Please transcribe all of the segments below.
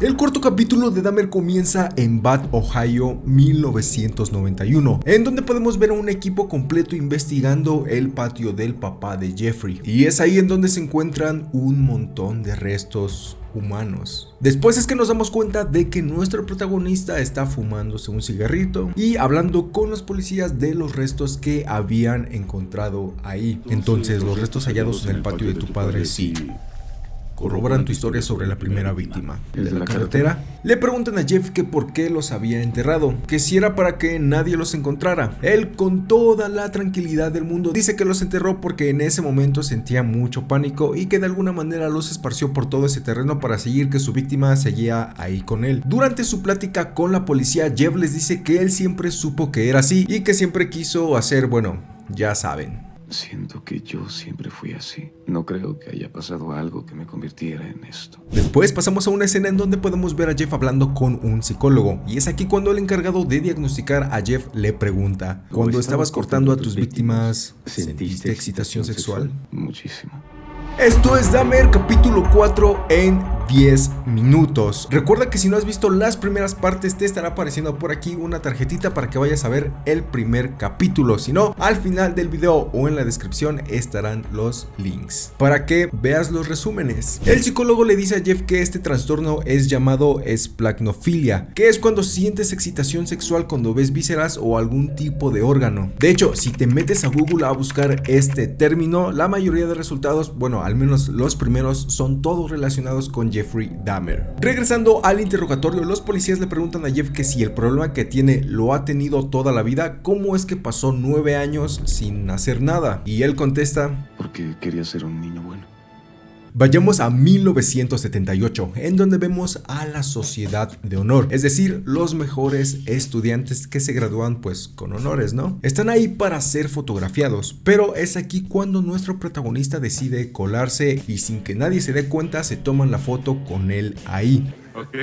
El cuarto capítulo de Dahmer comienza en Bath, Ohio, 1991, en donde podemos ver a un equipo completo investigando el patio del papá de Jeffrey, y es ahí en donde se encuentran un montón de restos humanos. Después es que nos damos cuenta de que nuestro protagonista está fumándose un cigarrito y hablando con los policías de los restos que habían encontrado ahí. Entonces, los restos hallados en el patio de tu padre sí corroboran tu historia sobre la primera víctima. ¿El de la carretera? Le preguntan a Jeff que por qué los había enterrado, que si era para que nadie los encontrara. Él, con toda la tranquilidad del mundo, dice que los enterró porque en ese momento sentía mucho pánico y que de alguna manera los esparció por todo ese terreno para seguir que su víctima seguía ahí con él. Durante su plática con la policía, Jeff les dice que él siempre supo que era así y que siempre quiso hacer, bueno, ya saben. Siento que yo siempre fui así. No creo que haya pasado algo que me convirtiera en esto. Después pasamos a una escena en donde podemos ver a Jeff hablando con un psicólogo. Y es aquí cuando el encargado de diagnosticar a Jeff le pregunta: ¿cuando estabas cortando a tus víctimas, sentiste excitación sexual? Muchísimo. Esto es Dahmer capítulo 4 en 10 minutos. Recuerda que si no has visto las primeras partes te estará apareciendo por aquí una tarjetita para que vayas a ver el primer capítulo. Si no, al final del video o en la descripción estarán los links para que veas los resúmenes. El psicólogo le dice a Jeff que este trastorno es llamado esplagnofilia, que es cuando sientes excitación sexual cuando ves vísceras o algún tipo de órgano. De hecho, si te metes a Google a buscar este término, la mayoría de resultados, bueno, al menos los primeros, son todos relacionados con Jeffrey Dahmer. Regresando al interrogatorio, los policías le preguntan a Jeff que si el problema que tiene lo ha tenido toda la vida, ¿cómo es que pasó 9 años sin hacer nada? Y él contesta: porque quería ser un niño bueno. Vayamos a 1978, en donde vemos a la Sociedad de Honor, es decir, los mejores estudiantes que se gradúan pues con honores, ¿no? Están ahí para ser fotografiados, pero es aquí cuando nuestro protagonista decide colarse y sin que nadie se dé cuenta se toman la foto con él ahí. Ok,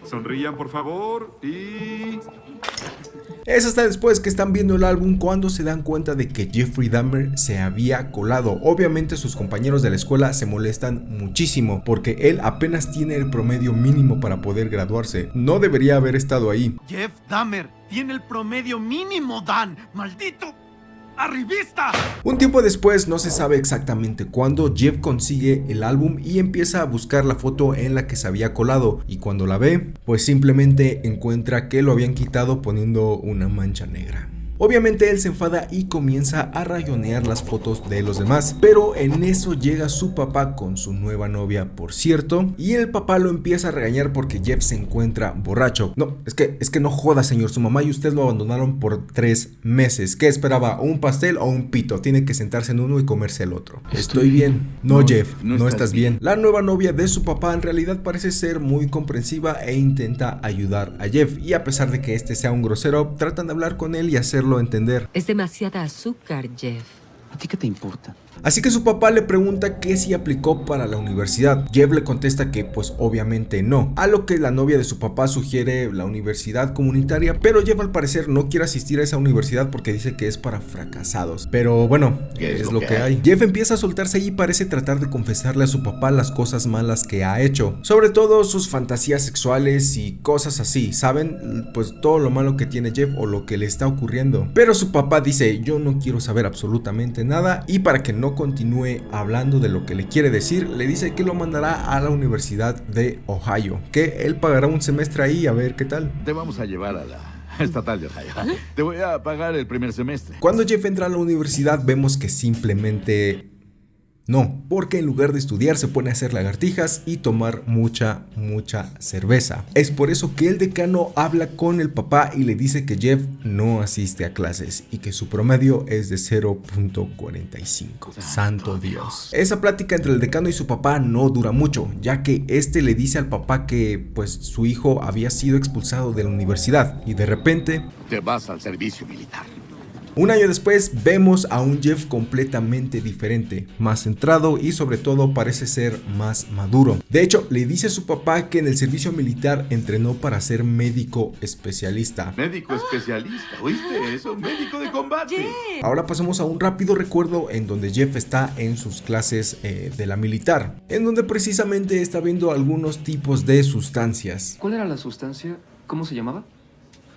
sonrían por favor y... Es hasta después que están viendo el álbum cuando se dan cuenta de que Jeffrey Dahmer se había colado. Obviamente sus compañeros de la escuela se molestan muchísimo porque él apenas tiene el promedio mínimo para poder graduarse. No debería haber estado ahí. Jeff Dahmer tiene el promedio mínimo, Dan. ¡Maldito arribista! Un tiempo después, no se sabe exactamente cuándo, Jeff consigue el álbum y empieza a buscar la foto en la que se había colado, y cuando la ve, pues simplemente encuentra que lo habían quitado poniendo una mancha negra. Obviamente él se enfada y comienza a rayonear las fotos de los demás, pero en eso llega su papá con su nueva novia, por cierto, y el papá lo empieza a regañar porque Jeff se encuentra borracho. No, es que no joda, señor, su mamá y usted lo abandonaron por 3 meses. ¿Qué esperaba? ¿Un pastel o un pito? Tiene que sentarse en uno y comerse el otro. Estoy bien. No, Jeff, no estás bien. La nueva novia de su papá en realidad parece ser muy comprensiva e intenta ayudar a Jeff, y a pesar de que este sea un grosero, tratan de hablar con él y hacerlo entender. Es demasiada azúcar, Jeff. ¿A ti qué te importa? Así que su papá le pregunta que si aplicó para la universidad. Jeff le contesta que pues obviamente no, a lo que la novia de su papá sugiere la universidad comunitaria, pero Jeff al parecer no quiere asistir a esa universidad porque dice que es para fracasados. Pero bueno, es lo que hay. Jeff empieza a soltarse y parece tratar de confesarle a su papá las cosas malas que ha hecho, sobre todo sus fantasías sexuales y cosas así, ¿saben? Pues todo lo malo que tiene Jeff o lo que le está ocurriendo. Pero su papá dice: yo no quiero saber absolutamente nada, y para que no continúe hablando de lo que le quiere decir, le dice que lo mandará a la Universidad de Ohio, que él pagará un semestre ahí a ver qué tal. Te vamos a llevar a la estatal de Ohio. Te voy a pagar el primer semestre. Cuando Jeff entra a la universidad vemos que simplemente no, porque en lugar de estudiar se pone a hacer lagartijas y tomar mucha cerveza. Es por eso que el decano habla con el papá y le dice que Jeff no asiste a clases y que su promedio es de 0.45. Santo Dios. Esa plática entre el decano y su papá no dura mucho, ya que este le dice al papá que pues su hijo había sido expulsado de la universidad y de repente te vas al servicio militar. Un año después vemos a un Jeff completamente diferente, más centrado y sobre todo parece ser más maduro. De hecho, le dice a su papá que en el servicio militar entrenó para ser médico especialista. Médico especialista, ¿oíste eso? Médico de combate. Ahora pasamos a un rápido recuerdo en donde Jeff está en sus clases de la militar, en donde precisamente está viendo algunos tipos de sustancias. ¿Cuál era la sustancia? ¿Cómo se llamaba?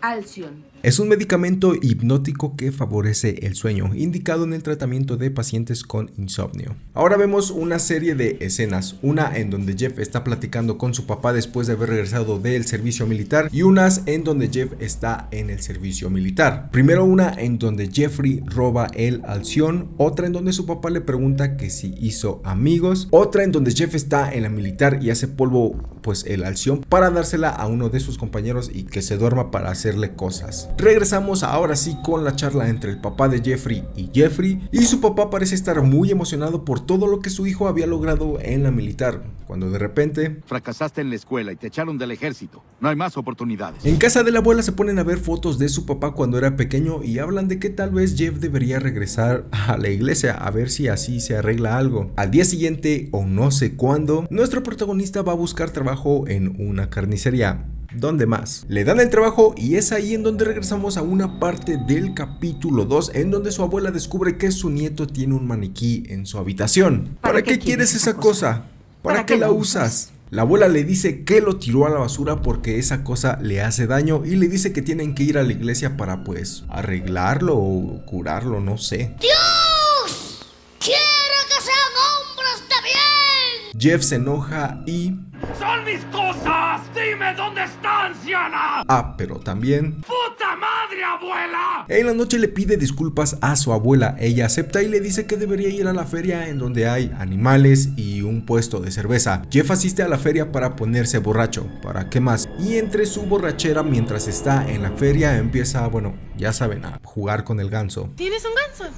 Alción. Es un medicamento hipnótico que favorece el sueño, indicado en el tratamiento de pacientes con insomnio. Ahora vemos una serie de escenas, una en donde Jeff está platicando con su papá después de haber regresado del servicio militar y unas en donde Jeff está en el servicio militar. Primero una en donde Jeffrey roba el alción, otra en donde su papá le pregunta que si hizo amigos, otra en donde Jeff está en la militar y hace polvo pues el alción para dársela a uno de sus compañeros y que se duerma para hacerle cosas. Regresamos ahora sí con la charla entre el papá de Jeffrey y su papá parece estar muy emocionado por todo lo que su hijo había logrado en la militar, cuando de repente Fracasaste en la escuela y te echaron del ejército. No hay más oportunidades. en casa de la abuela se ponen a ver fotos de su papá cuando era pequeño y hablan de que tal vez Jeff debería regresar a la iglesia a ver si así se arregla algo. Al día siguiente o no sé cuándo, nuestro protagonista va a buscar trabajo en una carnicería. ¿Dónde más? Le dan el trabajo y es ahí en donde regresamos a una parte del capítulo 2 en donde su abuela descubre que su nieto tiene un maniquí en su habitación. ¿Para qué quieres esa cosa? ¿Para qué la usas? La abuela le dice que lo tiró a la basura porque esa cosa le hace daño y le dice que tienen que ir a la iglesia para pues arreglarlo o curarlo, no sé. ¡Dios! ¡Quiero que sean hombres de bien! Jeff se enoja y... ¡Son mis cosas! ¡Dime dónde están, Siana! pero también... ¡Puta madre, abuela! En la noche le pide disculpas a su abuela, ella acepta y le dice que debería ir a la feria en donde hay animales y un puesto de cerveza. Jeff asiste a la feria para ponerse borracho, ¿para qué más? Y entre su borrachera mientras está en la feria empieza, bueno, ya saben, a jugar con el ganso. ¿Tienes un ganso?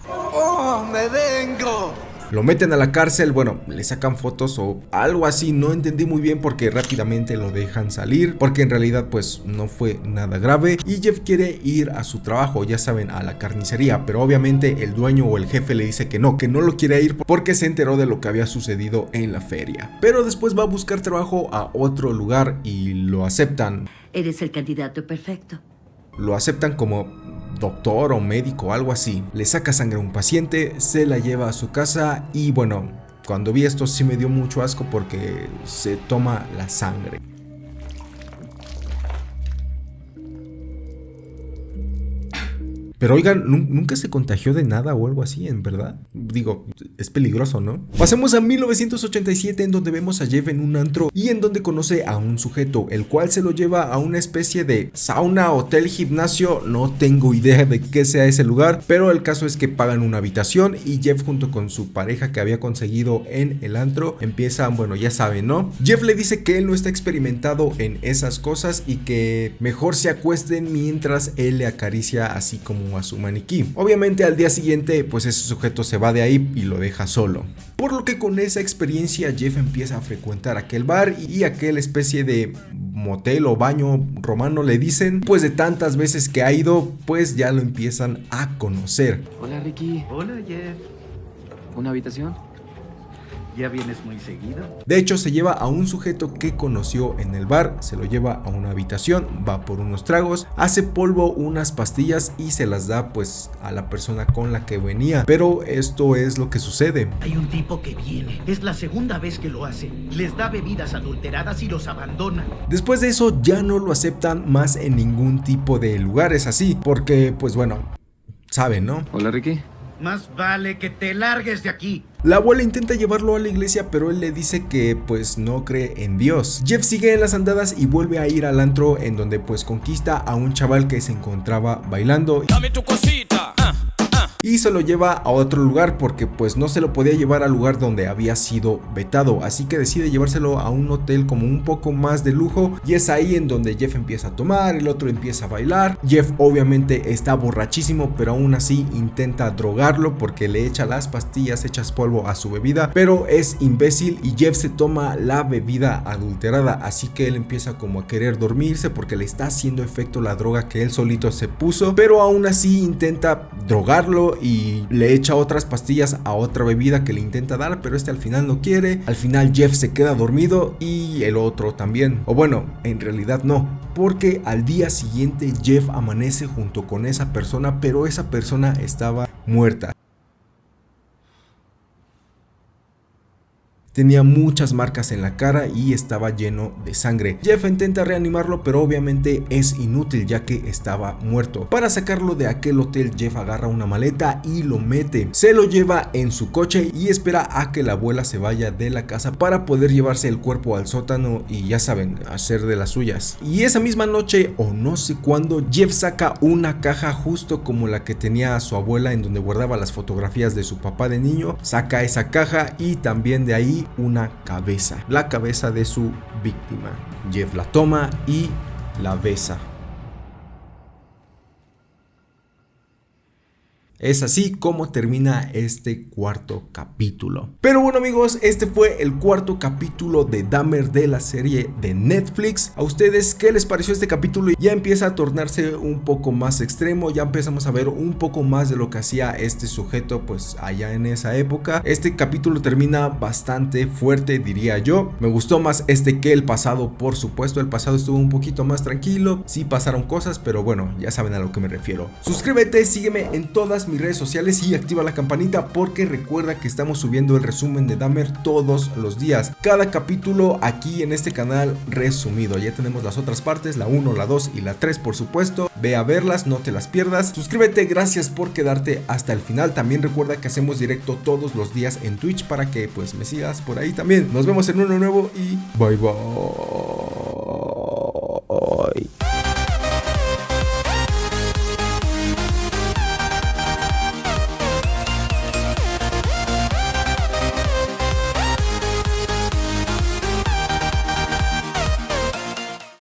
¡Oh, me vengo! Lo meten a la cárcel, bueno, le sacan fotos o algo así, no entendí muy bien porque rápidamente lo dejan salir, porque en realidad pues no fue nada grave y Jeff quiere ir a su trabajo, ya saben, a la carnicería, pero obviamente el dueño o el jefe le dice que no lo quiere ir porque se enteró de lo que había sucedido en la feria. Pero después va a buscar trabajo a otro lugar y lo aceptan. Eres el candidato perfecto. Lo aceptan como doctor o médico, algo así. Le saca sangre a un paciente, se la lleva a su casa y bueno, cuando vi esto sí me dio mucho asco porque se toma la sangre. Pero oigan, ¿nunca se contagió de nada o algo así, en verdad? Digo, es peligroso, ¿no? Pasemos a 1987 en donde vemos a Jeff en un antro y en donde conoce a un sujeto, el cual se lo lleva a una especie de sauna, hotel, gimnasio, no tengo idea de qué sea ese lugar, pero el caso es que pagan una habitación y Jeff junto con su pareja que había conseguido en el antro empiezan, bueno, ya saben, ¿no? Jeff le dice que él no está experimentado en esas cosas y que mejor se acuesten mientras él le acaricia así como a su maniquí. Obviamente al día siguiente pues ese sujeto se va de ahí y lo deja solo. Por lo que con esa experiencia Jeff empieza a frecuentar aquel bar y aquel especie de motel o baño romano le dicen, pues de tantas veces que ha ido pues ya lo empiezan a conocer. Hola, Ricky. Hola, Jeff. ¿Una habitación? ¿Ya vienes muy seguido? De hecho se lleva a un sujeto que conoció en el bar, se lo lleva a una habitación, va por unos tragos, hace polvo unas pastillas y se las da pues a la persona con la que venía. Pero esto es lo que sucede. Hay un tipo que viene, es la segunda vez que lo hace, les da bebidas adulteradas y los abandona. Después de eso ya no lo aceptan más en ningún tipo de lugares así, porque pues bueno, saben, ¿no? Hola, Ricky. Más vale que te largues de aquí. La abuela intenta llevarlo a la iglesia, pero él le dice que pues no cree en Dios. Jeff sigue en las andadas y vuelve a ir al antro en donde pues conquista a un chaval que se encontraba bailando. Dame tu cosita. y se lo lleva a otro lugar porque pues no se lo podía llevar al lugar donde había sido vetado, así que decide llevárselo a un hotel como un poco más de lujo, y es ahí en donde Jeff empieza a tomar, el otro empieza a bailar. Jeff obviamente está borrachísimo, pero aún así intenta drogarlo porque le echa las pastillas hechas polvo a su bebida, pero es imbécil y Jeff se toma la bebida adulterada, así que él empieza como a querer dormirse porque le está haciendo efecto la droga que él solito se puso, pero aún así intenta drogarlo y le echa otras pastillas a otra bebida que le intenta dar, pero al final no quiere. Al final Jeff se queda dormido y el otro también, o bueno, en realidad no, porque al día siguiente Jeff amanece junto con esa persona, pero esa persona estaba muerta. Tenía muchas marcas en la cara y estaba lleno de sangre. Jeff intenta reanimarlo, pero obviamente es inútil ya que estaba muerto. Para sacarlo de aquel hotel, Jeff agarra una maleta y lo mete. Se lo lleva en su coche y espera a que la abuela se vaya de la casa para poder llevarse el cuerpo al sótano y ya saben, hacer de las suyas. Y esa misma noche, o no sé cuándo, Jeff saca una caja justo como la que tenía su abuela en donde guardaba las fotografías de su papá de niño. Saca esa caja y también de ahí una cabeza, la cabeza de su víctima. Jeff la toma y la besa. Es así como termina este cuarto capítulo. Pero bueno amigos, este fue el cuarto capítulo de Dahmer de la serie de Netflix. ¿A ustedes qué les pareció este capítulo? Ya empieza a tornarse un poco más extremo, ya empezamos a ver un poco más de lo que hacía este sujeto pues allá en esa época. Este capítulo termina bastante fuerte, diría yo. Me gustó más este que el pasado, por supuesto. El pasado estuvo un poquito más tranquilo, sí pasaron cosas, pero bueno, ya saben a lo que me refiero. Suscríbete, sígueme en todas mis redes sociales y activa la campanita porque recuerda que estamos subiendo el resumen de Dahmer todos los días. Cada capítulo aquí en este canal resumido. Ya tenemos las otras partes, la 1, la 2 y la 3 por supuesto. Ve a verlas, no te las pierdas. Suscríbete, gracias por quedarte hasta el final. También recuerda que hacemos directo todos los días en Twitch para que pues me sigas por ahí también. Nos vemos en uno nuevo y bye bye.